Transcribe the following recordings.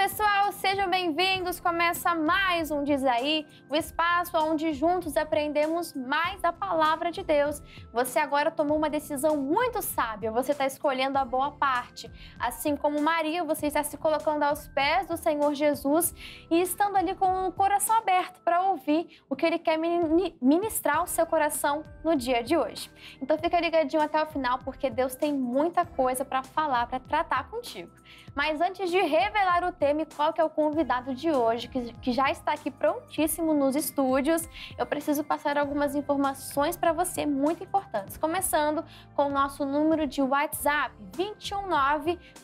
pessoal, sejam bem-vindos. Começa mais um Diz Aí, o espaço onde juntos aprendemos mais da palavra de Deus. Você agora tomou uma decisão muito sábia, você está escolhendo a boa parte. Assim como Maria, você está se colocando aos pés do Senhor Jesus e estando ali com o coração aberto para ouvir o que Ele quer ministrar ao seu coração no dia de hoje. Então fica ligadinho até o final, porque Deus tem muita coisa para falar, para tratar contigo. Mas antes de revelar o tema e qual que é o convidado de hoje, que já está aqui prontíssimo nos estúdios, eu preciso passar algumas informações para você muito importantes. Começando com o nosso número de WhatsApp,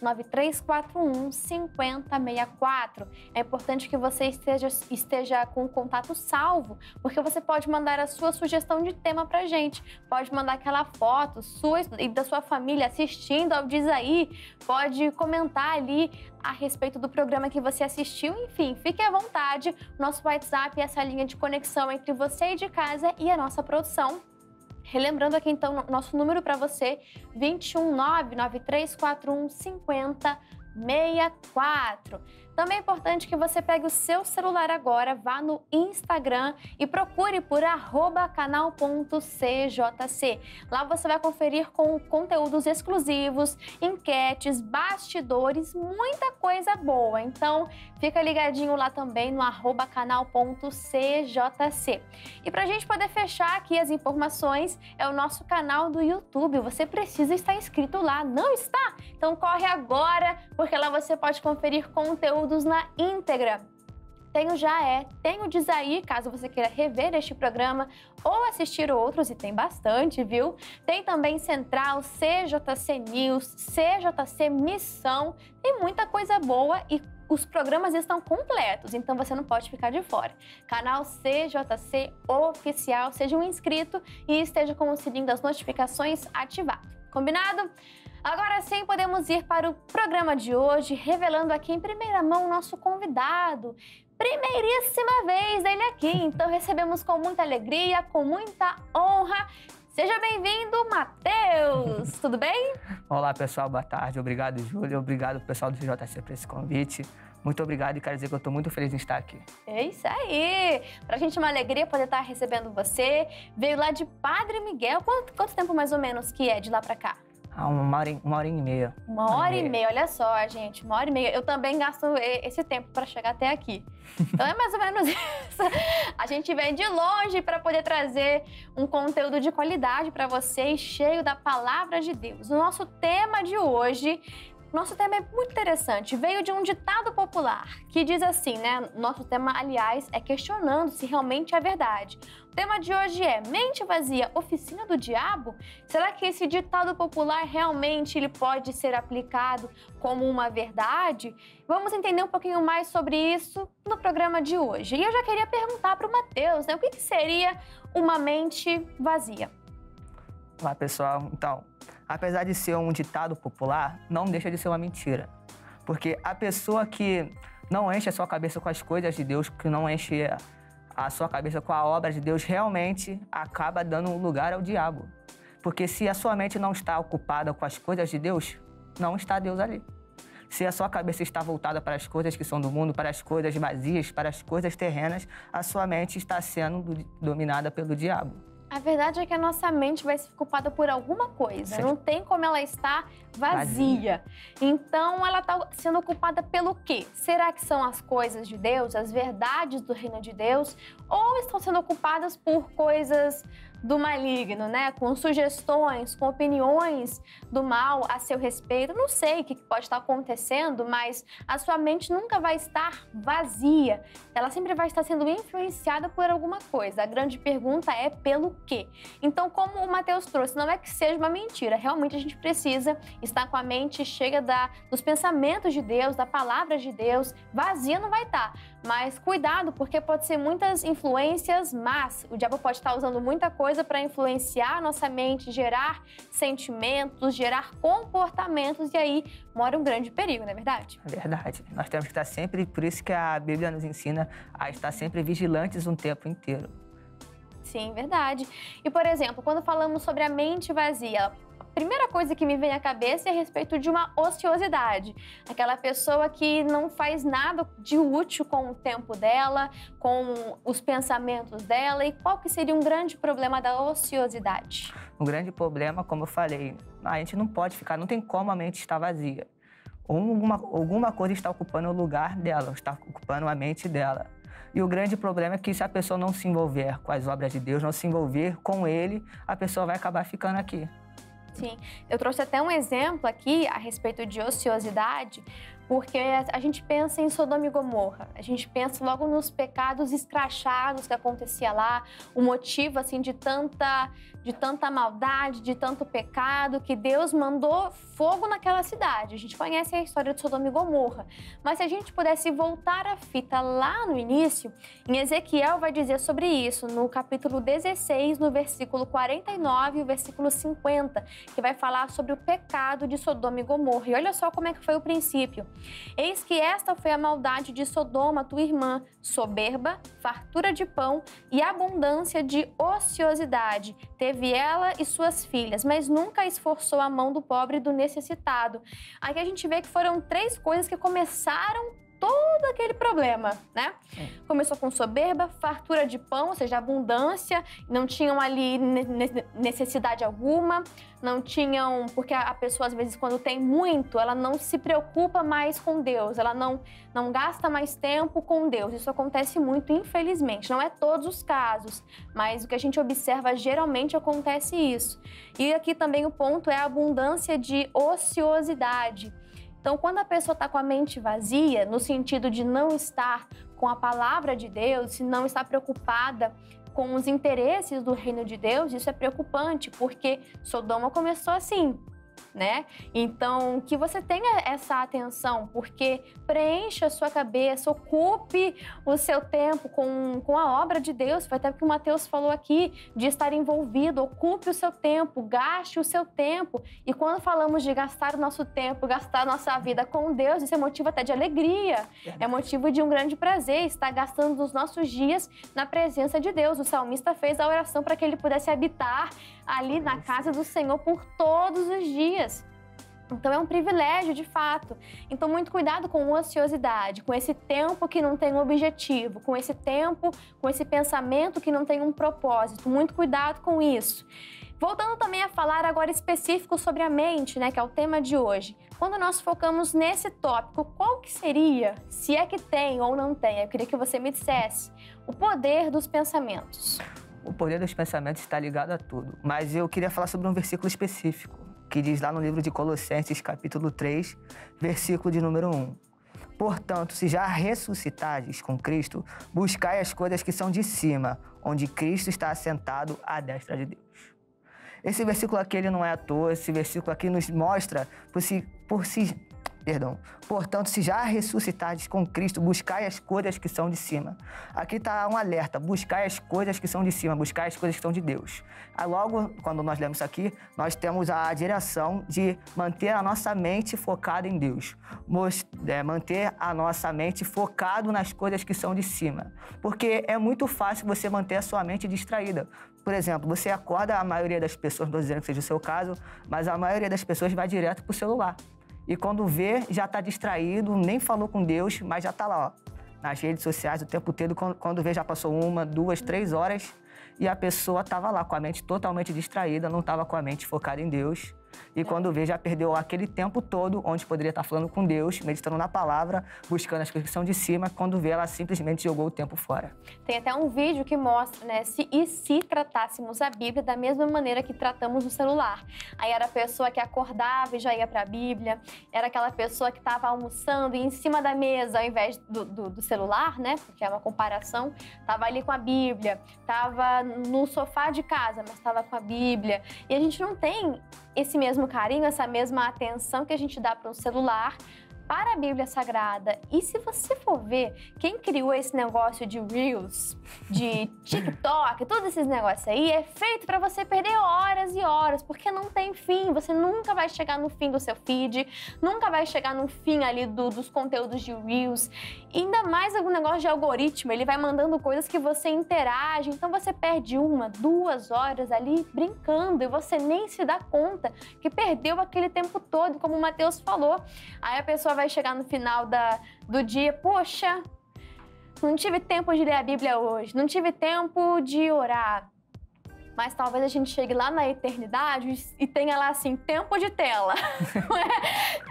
219-9341-5064. É importante que você esteja com o contato salvo, porque você pode mandar a sua sugestão de tema para a gente. Pode mandar aquela foto sua e da sua família assistindo ao Diz Aí, pode comentar ali a respeito do programa que você assistiu, enfim, fique à vontade. Nosso WhatsApp é essa linha de conexão entre você e de casa e a nossa produção. Relembrando aqui então nosso número para você, 219-9341-5064. Também é importante que você pegue o seu celular agora, vá no Instagram e procure por @canal.cjc. Lá você vai conferir com conteúdos exclusivos, enquetes, bastidores, muita coisa boa. Então, fica ligadinho lá também no @canal.cjc. E para a gente poder fechar aqui as informações, é o nosso canal do YouTube. Você precisa estar inscrito lá, não está? Então corre agora, porque lá você pode conferir conteúdos na íntegra. Tem o Diz Aí, caso você queira rever este programa ou assistir outros, e tem bastante, viu? Tem também Central, CJC News, CJC Missão, tem muita coisa boa e os programas estão completos, então você não pode ficar de fora. Canal CJC Oficial, seja um inscrito e esteja com o sininho das notificações ativado. Combinado? Agora sim, podemos ir para o programa de hoje, revelando aqui em primeira mão o nosso convidado. Primeiríssima vez ele aqui, então recebemos com muita alegria, com muita honra. Seja bem-vindo, Matheus! Tudo bem? Olá, pessoal, boa tarde. Obrigado, Júlia. Obrigado, pessoal do JC, por esse convite. Muito obrigado e quero dizer que eu estou muito feliz em estar aqui. É isso aí! Pra gente é uma alegria poder estar recebendo você. Veio lá de Padre Miguel. Quanto tempo mais ou menos que é de lá pra cá? Uma hora e meia. Uma hora e meia, olha só, gente, 1h30. Eu também gasto esse tempo para chegar até aqui. Então é mais ou menos isso. A gente vem de longe para poder trazer um conteúdo de qualidade para vocês, cheio da palavra de Deus. O nosso tema de hoje, nosso tema é muito interessante. Veio de um ditado popular que diz assim, né? Nosso tema, aliás, é questionando se realmente é verdade. O tema de hoje é mente vazia, oficina do diabo? Será que esse ditado popular realmente ele pode ser aplicado como uma verdade? Vamos entender um pouquinho mais sobre isso no programa de hoje. E eu já queria perguntar para o Matheus, né? O que seria uma mente vazia? Olá, pessoal. Então, apesar de ser um ditado popular, não deixa de ser uma mentira. Porque a pessoa que não enche a sua cabeça com as coisas de Deus, que não enche a sua cabeça com a obra de Deus, realmente acaba dando lugar ao diabo. Porque se a sua mente não está ocupada com as coisas de Deus, não está Deus ali. Se a sua cabeça está voltada para as coisas que são do mundo, para as coisas vazias, para as coisas terrenas, a sua mente está sendo dominada pelo diabo. A verdade é que a nossa mente vai ser ocupada por alguma coisa. Não tem como ela estar vazia. Então, ela está sendo ocupada pelo quê? Será que são as coisas de Deus, as verdades do reino de Deus? Ou estão sendo ocupadas por coisas do maligno, né? Com sugestões, com opiniões do mal a seu respeito. Não sei o que pode estar acontecendo, mas a sua mente nunca vai estar vazia. Ela sempre vai estar sendo influenciada por alguma coisa. A grande pergunta é pelo quê? Então, como o Matheus trouxe, não é que seja uma mentira. Realmente a gente precisa estar com a mente cheia dos pensamentos de Deus, da palavra de Deus. Vazia não vai estar. Mas cuidado, porque pode ser muitas influências más. O diabo pode estar usando muita coisa para influenciar a nossa mente, gerar sentimentos, gerar comportamentos, e aí mora um grande perigo, não é verdade? É verdade. Nós temos que estar sempre, por isso que a Bíblia nos ensina a estar sempre vigilantes um tempo inteiro. Sim, verdade. E, por exemplo, quando falamos sobre a mente vazia, primeira coisa que me vem à cabeça é a respeito de uma ociosidade. Aquela pessoa que não faz nada de útil com o tempo dela, com os pensamentos dela. E qual que seria um grande problema da ociosidade? O grande problema, como eu falei, a gente não pode ficar, não tem como a mente estar vazia. Alguma coisa está ocupando o lugar dela, está ocupando a mente dela. E o grande problema é que se a pessoa não se envolver com as obras de Deus, não se envolver com Ele, a pessoa vai acabar ficando aqui. Sim, eu trouxe até um exemplo aqui a respeito de ociosidade, porque a gente pensa em Sodoma e Gomorra, a gente pensa logo nos pecados escrachados que acontecia lá, o motivo assim de tanta maldade, de tanto pecado, que Deus mandou fogo naquela cidade. A gente conhece a história de Sodoma e Gomorra, mas se a gente pudesse voltar a fita lá no início, em Ezequiel vai dizer sobre isso, no capítulo 16, no versículo 49 e o versículo 50, que vai falar sobre o pecado de Sodoma e Gomorra. E olha só como é que foi o princípio. Eis que esta foi a maldade de Sodoma, tua irmã, soberba, fartura de pão e abundância de ociosidade. Teve ela e suas filhas, mas nunca esforçou a mão do pobre e do necessitado. Aqui a gente vê que foram 3 coisas que começaram todo aquele problema, né? Começou com soberba, fartura de pão, ou seja, abundância, não tinham ali necessidade alguma, não tinham, porque a pessoa às vezes quando tem muito, ela não se preocupa mais com Deus, ela não gasta mais tempo com Deus. Isso acontece muito, infelizmente, não é todos os casos, mas o que a gente observa geralmente acontece isso. E aqui também o ponto é a abundância de ociosidade. Então, quando a pessoa está com a mente vazia, no sentido de não estar com a palavra de Deus, se não está preocupada com os interesses do reino de Deus, isso é preocupante, porque Sodoma começou assim, né? Então, que você tenha essa atenção, porque preencha a sua cabeça, ocupe o seu tempo com a obra de Deus. Foi até o que o Mateus falou aqui, de estar envolvido, ocupe o seu tempo, gaste o seu tempo. E quando falamos de gastar o nosso tempo, gastar a nossa vida com Deus, isso é motivo até de alegria, é motivo de um grande prazer, estar gastando os nossos dias na presença de Deus. O salmista fez a oração para que ele pudesse habitar ali na casa do Senhor por todos os dias. Então é um privilégio, de fato. Então muito cuidado com ociosidade, com esse tempo que não tem um objetivo, com esse tempo, com esse pensamento que não tem um propósito. Muito cuidado com isso. Voltando também a falar agora específico sobre a mente, né, que é o tema de hoje. Quando nós focamos nesse tópico, qual que seria, se é que tem ou não tem, eu queria que você me dissesse, o poder dos pensamentos. O poder dos pensamentos está ligado a tudo, mas eu queria falar sobre um versículo específico, que diz lá no livro de Colossenses, capítulo 3, versículo de número 1. Portanto, se já ressuscitares com Cristo, buscai as coisas que são de cima, onde Cristo está assentado à destra de Deus. Esse versículo aqui ele não é à toa, esse versículo aqui nos mostra Portanto, se já ressuscitares com Cristo, buscai as coisas que são de cima. Aqui está um alerta, buscai as coisas que são de cima, buscai as coisas que são de Deus. Aí logo, quando nós lemos isso aqui, nós temos a direção de manter a nossa mente focada em Deus. Manter a nossa mente focada nas coisas que são de cima. Porque é muito fácil você manter a sua mente distraída. Por exemplo, você acorda, a maioria das pessoas, não estou dizendo que seja o seu caso, mas a maioria das pessoas vai direto para o celular. E quando vê, já está distraído, nem falou com Deus, mas já está lá, ó, nas redes sociais o tempo todo. Quando vê, já passou 1, 2, 3 horas e a pessoa estava lá com a mente totalmente distraída, não estava com a mente focada em Deus. E quando vê, já perdeu aquele tempo todo onde poderia estar falando com Deus, meditando na palavra, buscando as coisas que são de cima. Quando vê, ela simplesmente jogou o tempo fora. Tem até um vídeo que mostra, né, se tratássemos a Bíblia da mesma maneira que tratamos o celular. Aí era a pessoa que acordava e já ia para a Bíblia, era aquela pessoa que estava almoçando e em cima da mesa, ao invés do celular, né, porque é uma comparação, estava ali com a Bíblia, estava no sofá de casa, mas estava com a Bíblia. E a gente não tem esse mesmo carinho, essa mesma atenção que a gente dá para um celular para a Bíblia Sagrada. E se você for ver, quem criou esse negócio de Reels, de TikTok, todos esses negócios aí, é feito para você perder horas e horas, porque não tem fim. Você nunca vai chegar no fim do seu feed, nunca vai chegar no fim ali dos conteúdos de Reels. E ainda mais algum negócio de algoritmo, ele vai mandando coisas que você interage, então você perde 1, 2 horas ali brincando e você nem se dá conta que perdeu aquele tempo todo, como o Mateus falou. Aí a pessoa vai chegar no final do dia, poxa, não tive tempo de ler a Bíblia hoje, não tive tempo de orar. Mas talvez a gente chegue lá na eternidade e tenha lá assim, tempo de tela.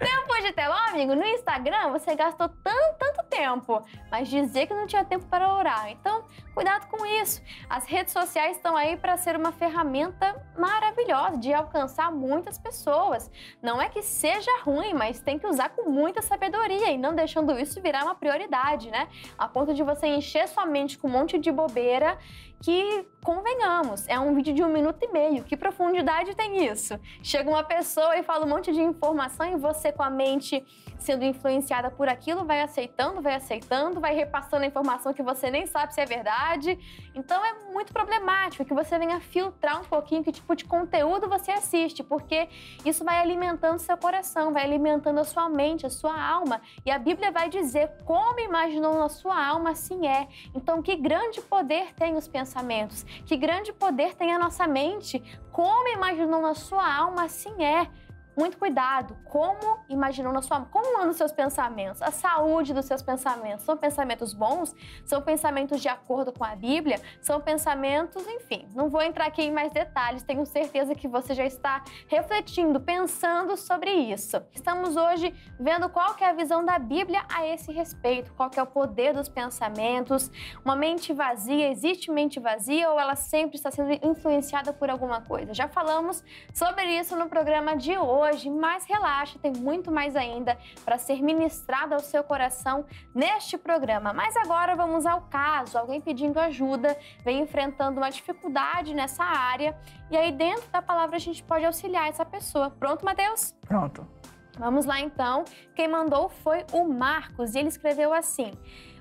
Tempo de tela. Ó, amigo, no Instagram você gastou tanto tempo, mas dizer que não tinha tempo para orar. Então, cuidado com isso. As redes sociais estão aí para ser uma ferramenta maravilhosa de alcançar muitas pessoas. Não é que seja ruim, mas tem que usar com muita sabedoria e não deixando isso virar uma prioridade, né? A ponto de você encher sua mente com um monte de bobeira que, convenhamos, é um vídeo de 1 minuto e meio. Que profundidade tem isso? Chega uma pessoa e fala um monte de informação e você, com a mente sendo influenciada por aquilo, vai aceitando, vai repassando a informação que você nem sabe se é verdade. Então é muito problemático que você venha filtrar um pouquinho que tipo de conteúdo você assiste, porque isso vai alimentando seu coração, vai alimentando a sua mente, a sua alma. E a Bíblia vai dizer como imaginou na sua alma, assim é. Então que grande poder tem os pensamentos, que grande poder tem a nossa mente, como imaginou na sua alma, assim é. Muito cuidado, como imaginou na sua alma, como andam os seus pensamentos, a saúde dos seus pensamentos. São pensamentos bons? São pensamentos de acordo com a Bíblia? São pensamentos, enfim, não vou entrar aqui em mais detalhes, tenho certeza que você já está refletindo, pensando sobre isso. Estamos hoje vendo qual que é a visão da Bíblia a esse respeito, qual que é o poder dos pensamentos. Uma mente vazia, existe mente vazia ou ela sempre está sendo influenciada por alguma coisa? Já falamos sobre isso no programa de hoje, mas relaxa, tem muito mais ainda para ser ministrado ao seu coração neste programa. Mas agora vamos ao caso, alguém pedindo ajuda, vem enfrentando uma dificuldade nessa área, e aí dentro da palavra a gente pode auxiliar essa pessoa. Pronto, Mateus? Pronto. Vamos lá então. Quem mandou foi o Marcos e ele escreveu assim: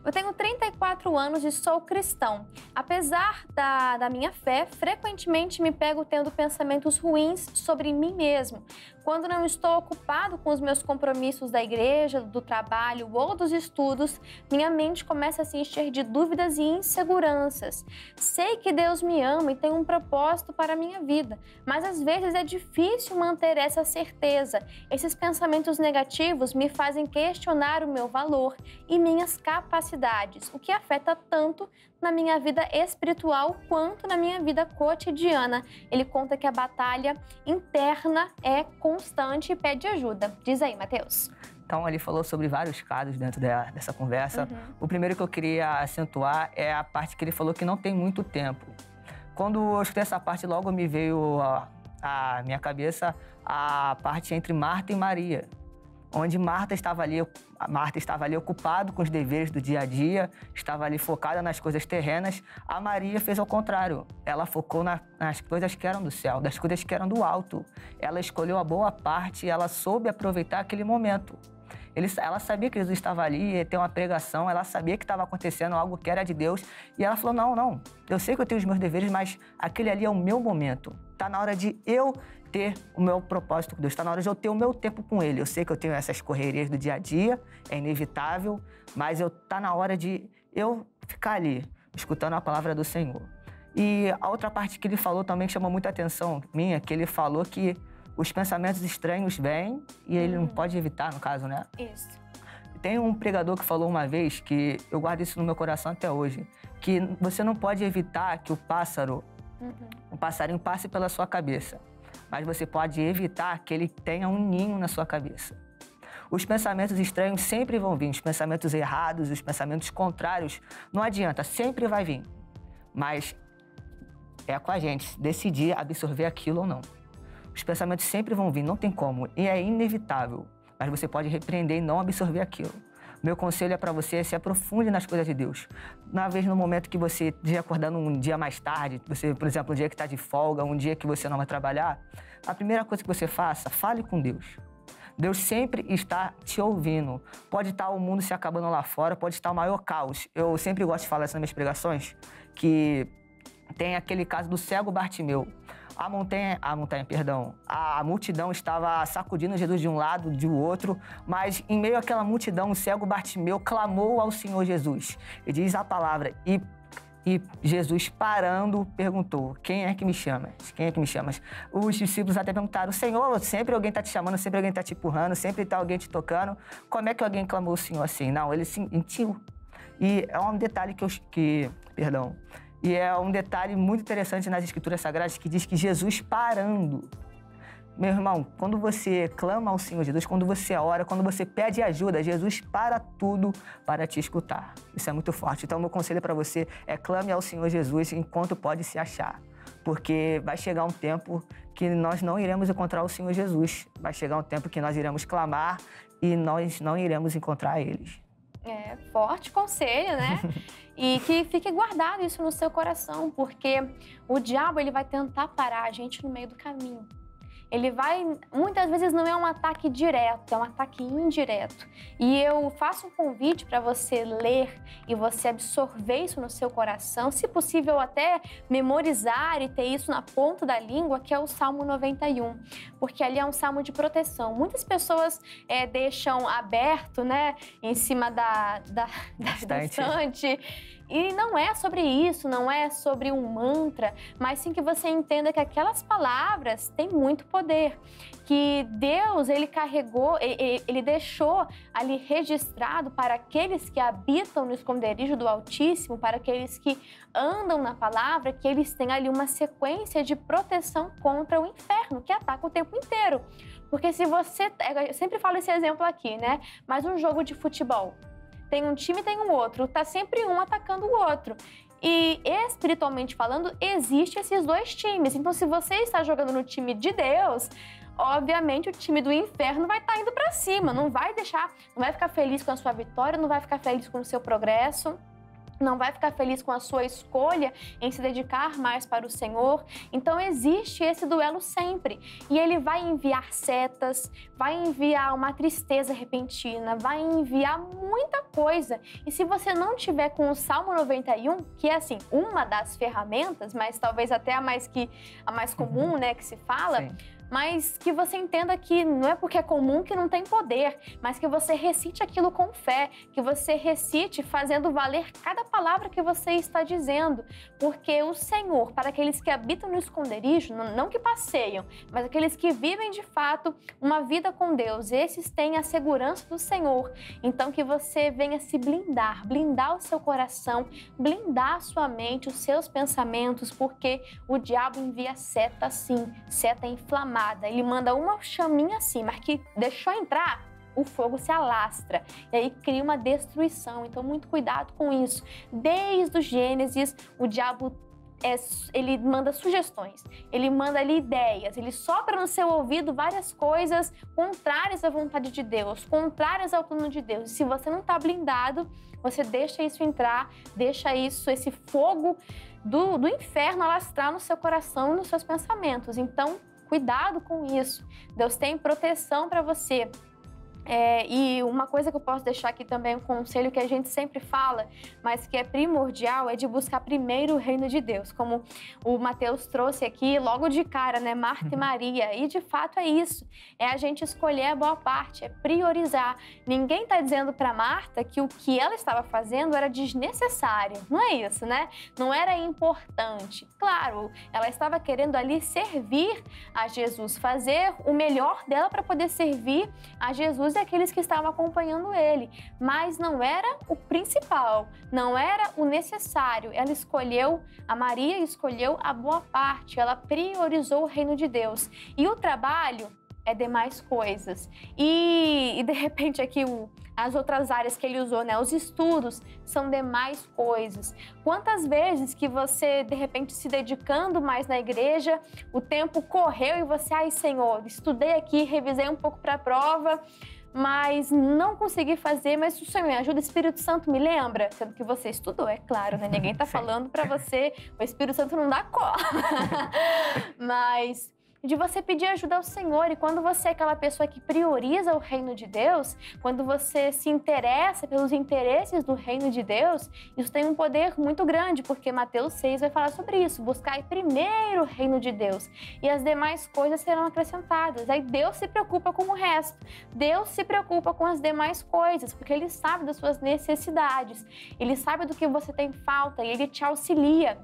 eu tenho 34 anos e sou cristão. Apesar da minha fé, frequentemente me pego tendo pensamentos ruins sobre mim mesmo. Quando não estou ocupado com os meus compromissos da igreja, do trabalho ou dos estudos, minha mente começa a se encher de dúvidas e inseguranças. Sei que Deus me ama e tem um propósito para a minha vida, mas às vezes é difícil manter essa certeza. Esses pensamentos negativos me fazem questionar o meu valor e minhas capacidades, o que afeta tanto na minha vida espiritual quanto na minha vida cotidiana. Ele conta que a batalha interna é constante e pede ajuda. Diz aí, Mateus. Então, ele falou sobre vários casos dentro dessa conversa. O primeiro que eu queria acentuar é a parte que ele falou que não tem muito tempo. Quando eu escutei essa parte, logo me veio à minha cabeça a parte entre Marta e Maria, onde Marta estava ali ocupada com os deveres do dia a dia, estava ali focada nas coisas terrenas. A Maria fez ao contrário. Ela focou nas coisas que eram do céu, das coisas que eram do alto. Ela escolheu a boa parte e ela soube aproveitar aquele momento. Ela sabia que Jesus estava ali, ia ter uma pregação, ela sabia que estava acontecendo algo que era de Deus. E ela falou, não, eu sei que eu tenho os meus deveres, mas aquele ali é o meu momento. Está na hora de eu ter o meu propósito com Deus, está na hora de eu ter o meu tempo com Ele. Eu sei que eu tenho essas correrias do dia a dia, é inevitável, mas está na hora de eu ficar ali, escutando a palavra do Senhor. E a outra parte que ele falou também que chamou muita atenção minha, que ele falou que os pensamentos estranhos vêm e ele não pode evitar, no caso, né? Isso. Tem um pregador que falou uma vez, que eu guardo isso no meu coração até hoje, que você não pode evitar que o passarinho passe pela sua cabeça, mas você pode evitar que ele tenha um ninho na sua cabeça. Os pensamentos estranhos sempre vão vir, os pensamentos errados, os pensamentos contrários, não adianta, sempre vai vir. Mas é com a gente decidir absorver aquilo ou não. Os pensamentos sempre vão vir, não tem como, e é inevitável, mas você pode repreender e não absorver aquilo. Meu conselho é para você, se aprofunde nas coisas de Deus. Uma vez no momento que você esteja acordando um dia mais tarde, você, por exemplo, um dia que está de folga, um dia que você não vai trabalhar, a primeira coisa que você faça, fale com Deus. Deus sempre está te ouvindo. Pode estar o mundo se acabando lá fora, pode estar o maior caos. Eu sempre gosto de falar isso nas minhas pregações, que tem aquele caso do cego Bartimeu. A multidão estava sacudindo Jesus de um lado, de outro, mas em meio àquela multidão, o cego Bartimeu clamou ao Senhor Jesus. E diz a palavra, e Jesus, parando, perguntou, quem é que me chamas? Quem é que me chamas? Os discípulos até perguntaram, Senhor, sempre alguém está te chamando, sempre alguém está te empurrando, sempre está alguém te tocando. Como é que alguém clamou o Senhor assim? Não, ele sentiu. E é um detalhe E é um detalhe muito interessante nas Escrituras Sagradas que diz que Jesus parando. Meu irmão, quando você clama ao Senhor Jesus, quando você ora, quando você pede ajuda, Jesus para tudo para te escutar. Isso é muito forte. Então, meu conselho para você é clame ao Senhor Jesus enquanto pode se achar. Porque vai chegar um tempo que nós não iremos encontrar o Senhor Jesus. Vai chegar um tempo que nós iremos clamar e nós não iremos encontrar eles. É, forte conselho, né? E que fique guardado isso no seu coração, porque o diabo ele vai tentar parar a gente no meio do caminho. Ele vai, muitas vezes não é um ataque direto, é um ataque indireto. E eu faço um convite para você ler e você absorver isso no seu coração, se possível até memorizar e ter isso na ponta da língua, que é o Salmo 91, porque ali é um salmo de proteção. Muitas pessoas deixam aberto, né, em cima da estante. E não é sobre isso, não é sobre um mantra, mas sim que você entenda que aquelas palavras têm muito poder. Que Deus, ele carregou, ele deixou ali registrado para aqueles que habitam no esconderijo do Altíssimo, para aqueles que andam na palavra, que eles têm ali uma sequência de proteção contra o inferno, que ataca o tempo inteiro. Porque se você, eu sempre falo esse exemplo aqui, né? Mas um jogo de futebol, tem um time e tem um outro, tá sempre um atacando o outro. E espiritualmente falando, existem esses dois times. Então, se você está jogando no time de Deus, obviamente o time do inferno vai estar indo para cima, não vai ficar feliz com a sua vitória, não vai ficar feliz com o seu progresso. Não vai ficar feliz com a sua escolha em se dedicar mais para o Senhor. Então, existe esse duelo sempre. E ele vai enviar setas, vai enviar uma tristeza repentina, vai enviar muita coisa. E se você não tiver com o Salmo 91, que é assim, uma das ferramentas, mas talvez até a mais comum, né, que se fala... Sim. Mas que você entenda que não é porque é comum que não tem poder, mas que você recite aquilo com fé, que você recite fazendo valer cada palavra que você está dizendo. Porque o Senhor, para aqueles que habitam no esconderijo, não que passeiam, mas aqueles que vivem de fato uma vida com Deus, esses têm a segurança do Senhor. Então que você venha se blindar, blindar o seu coração, blindar a sua mente, os seus pensamentos, porque o diabo envia seta sim, seta inflamada. Ele manda uma chaminha assim, mas que deixou entrar, o fogo se alastra e aí cria uma destruição. Então, muito cuidado com isso. Desde o Gênesis, o diabo ele manda sugestões, ele manda ali ideias, ele sopra no seu ouvido várias coisas contrárias à vontade de Deus, contrárias ao plano de Deus. E se você não está blindado, você deixa isso entrar, deixa esse fogo do inferno alastrar no seu coração e nos seus pensamentos. Então, cuidado com isso. Deus tem proteção para você. E uma coisa que eu posso deixar aqui também, um conselho que a gente sempre fala, mas que é primordial, é de buscar primeiro o reino de Deus, como o Mateus trouxe aqui logo de cara, né? Marta e Maria, e de fato é isso, é a gente escolher a boa parte, é priorizar. Ninguém está dizendo para Marta que o que ela estava fazendo era desnecessário, não é isso, né? Não era importante. Claro, ela estava querendo ali servir a Jesus, fazer o melhor dela para poder servir a Jesus e aqueles que estavam acompanhando ele, mas não era o principal, não era o necessário. A Maria escolheu a boa parte, ela priorizou o reino de Deus. E o trabalho é demais coisas. E de repente aqui as outras áreas que ele usou, né? Os estudos são demais coisas. Quantas vezes que você, de repente, se dedicando mais na igreja, o tempo correu e você, ai Senhor, estudei aqui, revisei um pouco para a prova, mas não consegui fazer, mas o Senhor me ajuda, o Espírito Santo me lembra, sendo que você estudou, é claro, né? Ninguém tá falando para você, o Espírito Santo não dá cola. Mas de você pedir ajuda ao Senhor. E quando você é aquela pessoa que prioriza o reino de Deus, quando você se interessa pelos interesses do reino de Deus, isso tem um poder muito grande, porque Mateus 6 vai falar sobre isso. Buscai primeiro o reino de Deus e as demais coisas serão acrescentadas. Aí Deus se preocupa com o resto. Deus se preocupa com as demais coisas, porque Ele sabe das suas necessidades. Ele sabe do que você tem falta e Ele te auxilia.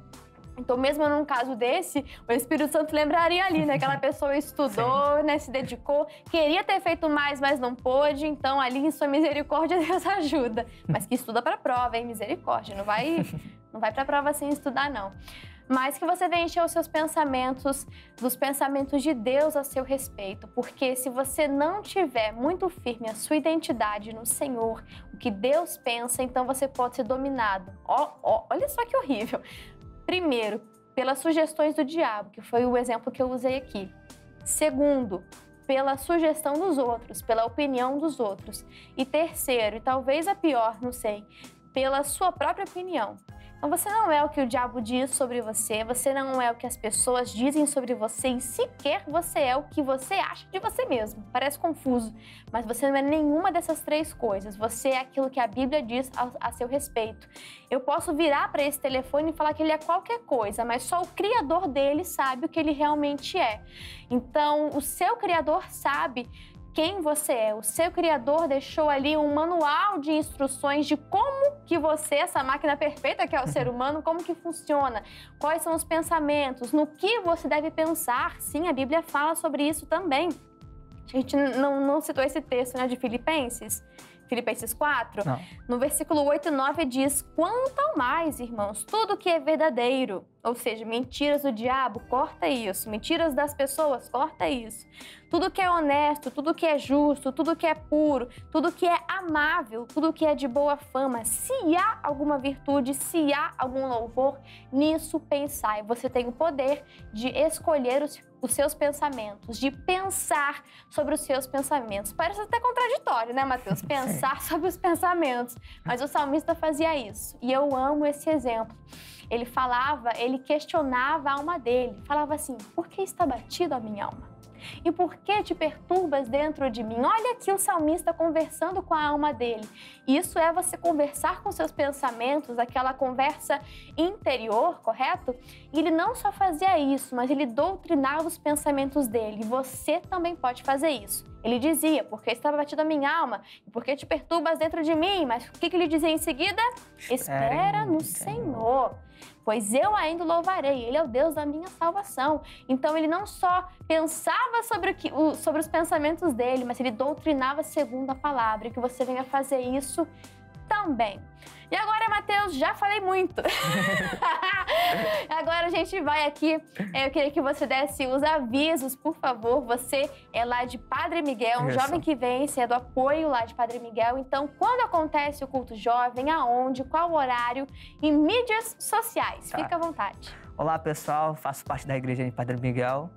Então, mesmo num caso desse, o Espírito Santo lembraria ali, né? Aquela pessoa estudou, né? Se dedicou, queria ter feito mais, mas não pôde. Então, ali em sua misericórdia, Deus ajuda. Mas que estuda para a prova, hein? Misericórdia. Não vai para a prova sem estudar, não. Mas que você venha encher os seus pensamentos, dos pensamentos de Deus a seu respeito. Porque se você não tiver muito firme a sua identidade no Senhor, o que Deus pensa, então você pode ser dominado. Olha só que horrível. Primeiro, pelas sugestões do diabo, que foi o exemplo que eu usei aqui. Segundo, pela sugestão dos outros, pela opinião dos outros. E terceiro, e talvez a pior, não sei, pela sua própria opinião. Então você não é o que o diabo diz sobre você, você não é o que as pessoas dizem sobre você e sequer você é o que você acha de você mesmo. Parece confuso, mas você não é nenhuma dessas três coisas. Você é aquilo que a Bíblia diz a seu respeito. Eu posso virar para esse telefone e falar que ele é qualquer coisa, mas só o Criador dele sabe o que ele realmente é. Então, o seu Criador sabe quem você é. O seu Criador deixou ali um manual de instruções de como que você, essa máquina perfeita que é o ser humano, como que funciona, quais são os pensamentos, no que você deve pensar. Sim, a Bíblia fala sobre isso também. A gente não citou esse texto, né, de Filipenses 4, não. No versículo 8 e 9 diz: quanto ao mais, irmãos, tudo que é verdadeiro, ou seja, mentiras do diabo, corta isso, mentiras das pessoas, corta isso, tudo que é honesto, tudo que é justo, tudo que é puro, tudo que é amável, tudo que é de boa fama, se há alguma virtude, se há algum louvor, nisso pensai. Você tem o poder de escolher os seus pensamentos, de pensar sobre os seus pensamentos. Parece até contraditório, né, Mateus? Pensar sobre os pensamentos. Mas o salmista fazia isso. E eu amo esse exemplo. Ele questionava a alma dele. Falava assim: por que está batido a minha alma? E por que te perturbas dentro de mim? Olha aqui o salmista conversando com a alma dele. Isso é você conversar com seus pensamentos, aquela conversa interior, correto? E ele não só fazia isso, mas ele doutrinava os pensamentos dele. E você também pode fazer isso. Ele dizia: por que está batida a minha alma? E por que te perturbas dentro de mim? Mas o que ele dizia em seguida? Espera no Senhor, pois eu ainda o louvarei. Ele é o Deus da minha salvação. Então ele não só pensava sobre os pensamentos dele, mas ele doutrinava segundo a palavra. E que você venha fazer isso também. E agora, Mateus, já falei muito. Agora a gente vai aqui. Eu queria que você desse os avisos, por favor. Você é lá de Padre Miguel, um jovem que vence, é do apoio lá de Padre Miguel. Então, quando acontece o culto jovem, aonde, qual horário e mídias sociais? Fica à vontade. Olá, pessoal. Faço parte da Igreja de Padre Miguel.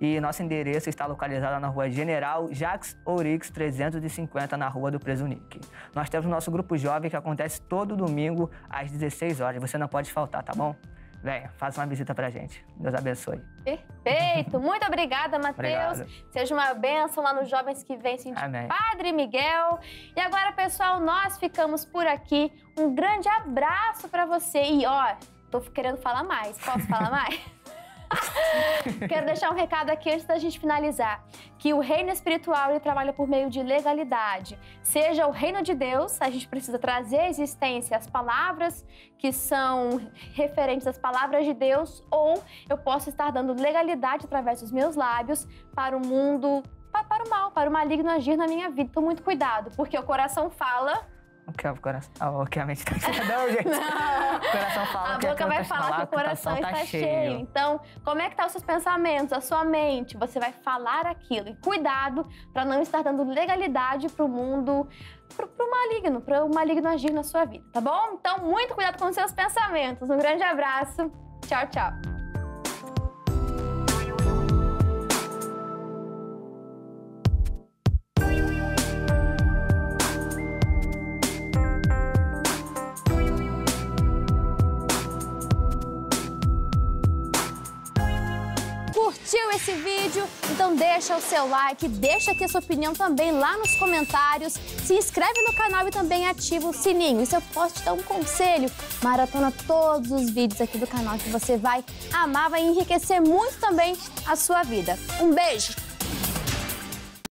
E nosso endereço está localizado na Rua General Jacques Ourix 350, na Rua do Presunic. Nós temos o nosso grupo jovem que acontece todo domingo às 16 horas. Você não pode faltar, tá bom? Venha, faça uma visita pra gente. Deus abençoe. Perfeito! Muito obrigada, Mateus. Seja uma bênção lá nos Jovens que Vencem de Amém. Padre Miguel. E agora, pessoal, nós ficamos por aqui. Um grande abraço pra você. E, ó, tô querendo falar mais. Posso falar mais? Quero deixar um recado aqui antes da gente finalizar, que o reino espiritual ele trabalha por meio de legalidade. Seja o reino de Deus, a gente precisa trazer à existência as palavras que são referentes às palavras de Deus, ou eu posso estar dando legalidade através dos meus lábios para o mundo, para o mal, para o maligno agir na minha vida. Então, muito cuidado, porque o coração fala... O que é o coração? O que a mente está cheia. Não, gente. O coração fala. A boca vai falar que o coração está cheio. Então, como é que tá os seus pensamentos, a sua mente? Você vai falar aquilo. E cuidado para não estar dando legalidade para o mundo, para o maligno agir na sua vida, tá bom? Então, muito cuidado com os seus pensamentos. Um grande abraço. Tchau, tchau. curtiu esse vídeo? Então deixa o seu like, deixa aqui a sua opinião também lá nos comentários. Se inscreve no canal e também ativa o sininho. E se eu posso te dar um conselho, maratona todos os vídeos aqui do canal que você vai amar, vai enriquecer muito também a sua vida. Um beijo!